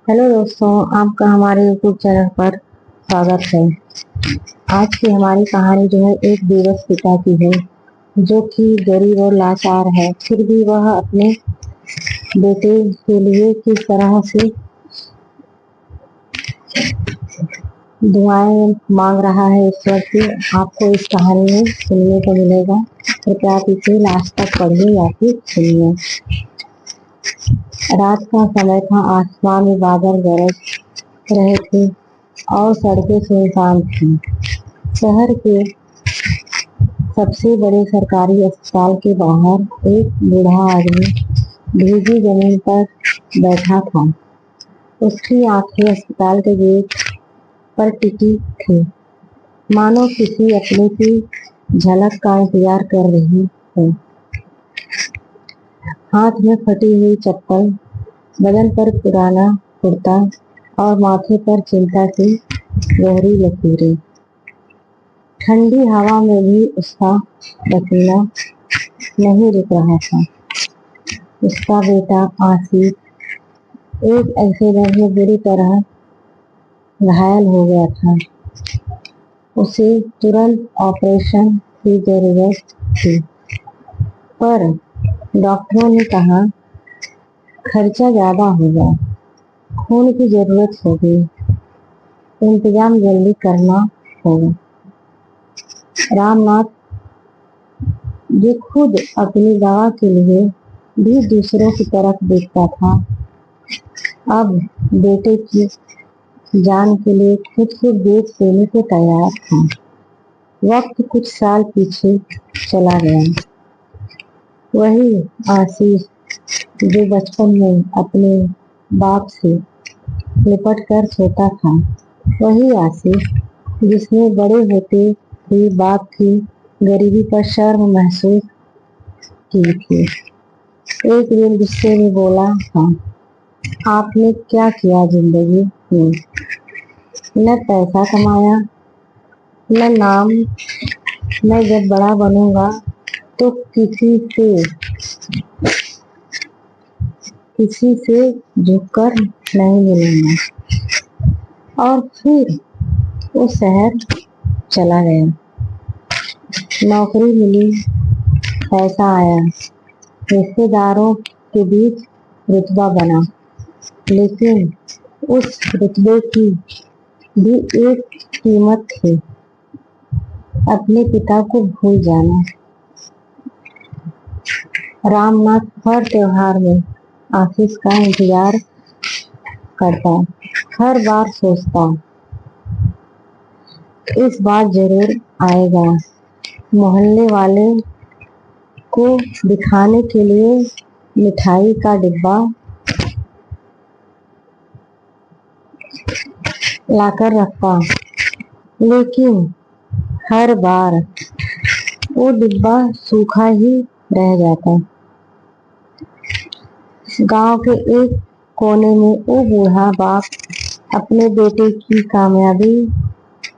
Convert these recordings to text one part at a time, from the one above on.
Hello दोस्तों, आपका हमारे यूट्यूब चैनल पर स्वागत है। आज की हमारी कहानी जो है एक बेबस पिता की है, जो कि गरीब और लाचार है। फिर भी वह अपने बेटे के लिए किस तरह से दुआएं मांग रहा है ईश्वर से, आपको इस कहानी में सुनने को मिलेगा। कृपया आप इसे लास्ट तक पढ़िए या फिर सुनिए। रात का समय था, आसमान में बादल गरज रहे थे और सड़कें सुनसान थी। शहर के सबसे बड़े सरकारी अस्पताल के बाहर एक बूढ़ा आदमी भीगी जमीन पर बैठा था। उसकी आंखें अस्पताल के गेट पर टिकी थी, मानो किसी अपने की झलक का इंतजार कर रही हो। हाथ में फटी हुई चप्पल, बदन पर पुराना कुर्ता और माथे पर चिंता की गहरी लकीरें। ठंडी हवा में भी उसका पसीना नहीं रुक रहा था। उसका बेटा आसिफ एक एक्सीडेंट में बुरी तरह घायल हो गया था। उसे तुरंत ऑपरेशन की जरूरत थी, पर डॉक्टरों ने कहा खर्चा ज्यादा होगा, खून की जरूरत होगी, इंतजाम जल्दी करना होगा। रामनाथ, जो खुद अपनी दवा के लिए भी दूसरों की तरफ देखता था, अब बेटे की जान के लिए खुद को बेच देने को तैयार था। वक्त कुछ साल पीछे चला गया। वही आशीष जो बचपन में अपने बाप से लिपट कर सोता था, वही आशीष जिसने बड़े होते ही बाप की गरीबी पर शर्म महसूस की थी, एक दिन गुस्से में बोला था, आपने क्या किया जिंदगी में? न पैसा कमाया, न नाम। मैं जब बड़ा बनूंगा तो किसी से झुककर नहीं मिलूंगा। और फिर वो शहर चला गया। नौकरी मिली, पैसा आया, रिश्तेदारों के बीच रुतबा बना, लेकिन उस रुतबे की भी एक कीमत थी, अपने पिता को भूल जाना। रामनाथ हर त्योहार में आशीष का इंतजार करता, हर बार सोचता इस बार जरूर आएगा। मोहल्ले वाले को दिखाने के लिए मिठाई का डिब्बा लाकर रखता, लेकिन हर बार वो डिब्बा सूखा ही रह जाता। गांव के एक कोने में वो बूढ़ा बाप अपने बेटे की कामयाबी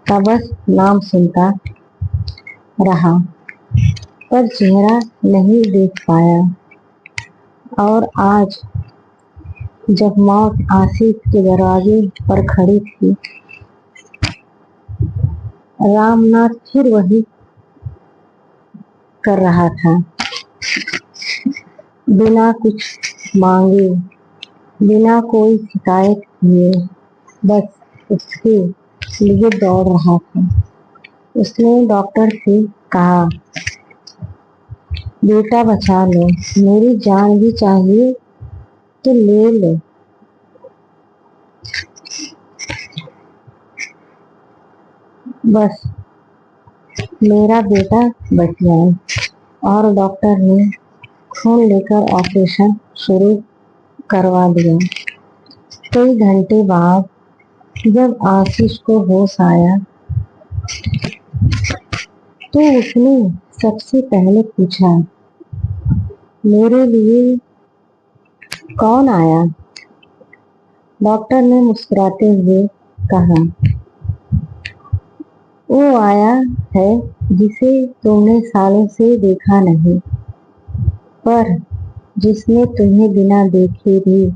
का बस नाम सुनता रहा, पर चेहरा नहीं देख पाया। और आज जब मौत आशीष के दरवाजे पर खड़ी थी, रामनाथ फिर वही कर रहा था। बिना कुछ मांगे, बिना कोई शिकायत किए, बस उसके लिए दौड़ रहा था। उसने डॉक्टर से कहा, बेटा बचा लो, मेरी जान भी चाहिए तो ले लो। बस मेरा बेटा बच जाए। और डॉक्टर ने खून लेकर ऑपरेशन शुरू करवा दिया। कई घंटे बाद जब आशीष को होश आया तो उसने सबसे पहले पूछा, मेरे लिए कौन आया? डॉक्टर ने मुस्कुराते हुए कहा, वो आया है जिसे तुमने सालों से देखा नहीं, पर जिसने तुम्हें बिना देखे भी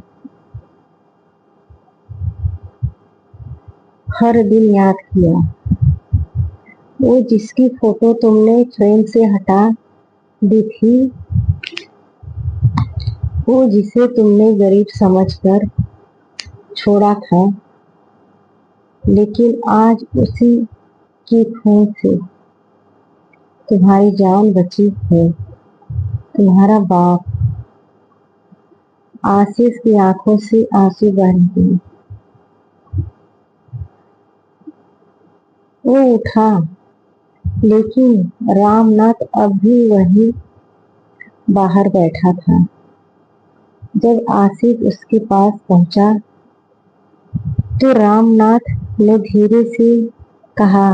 हर दिन याद किया। वो जिसकी फोटो तुमने फ्रेम से हटा दी थी, वो जिसे तुमने गरीब समझकर छोड़ा था, लेकिन आज उसी की खून से तुम्हारी जान बची है। तुम्हारा बाप। आशीष की आंखों से आंसू बह रहे। वो उठा, लेकिन रामनाथ अब भी वहीं बाहर बैठा था। जब आशीष उसके पास पहुंचा तो रामनाथ ने धीरे से कहा,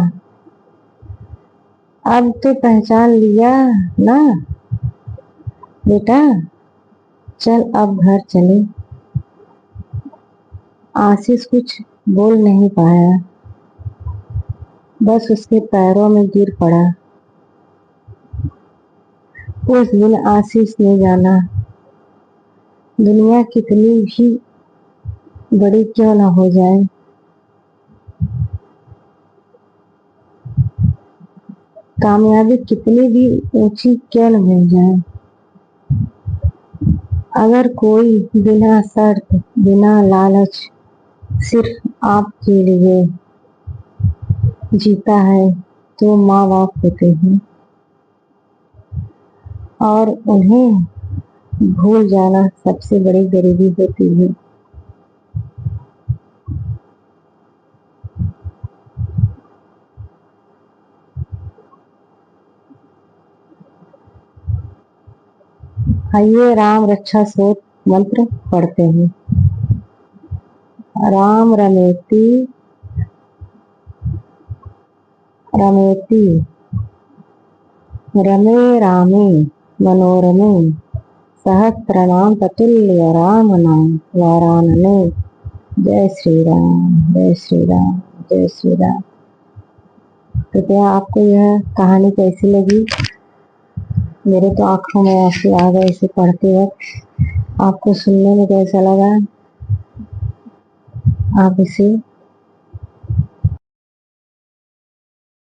अब तो पहचान लिया ना बेटा, चल अब घर चले। आशीष कुछ बोल नहीं पाया, बस उसके पैरों में गिर पड़ा। उस दिन आशीष ने जाना, दुनिया कितनी भी बड़ी क्यों ना हो जाए, कामयाबी कितनी भी ऊंची क्यों न मिल जाए, अगर कोई बिना शर्त बिना लालच सिर्फ आपके लिए जीता है तो माँ बाप होते हैं, और उन्हें भूल जाना सबसे बड़ी गरीबी होती है। आइए राम रक्षा स्तोत्र मंत्र पढ़ते हैं। राम रमेति रमेति रमे रामे मनोरमे सहस्रनाम ततुल्य राम नाम वारानने। जय श्री राम, जय श्री राम, जय श्री राम। कृपया आपको यह कहानी कैसी लगी? मेरे तो आंखों में आंसू आ गए इसे पढ़ते वक्त। आपको सुनने में कैसा लगा? आप इसे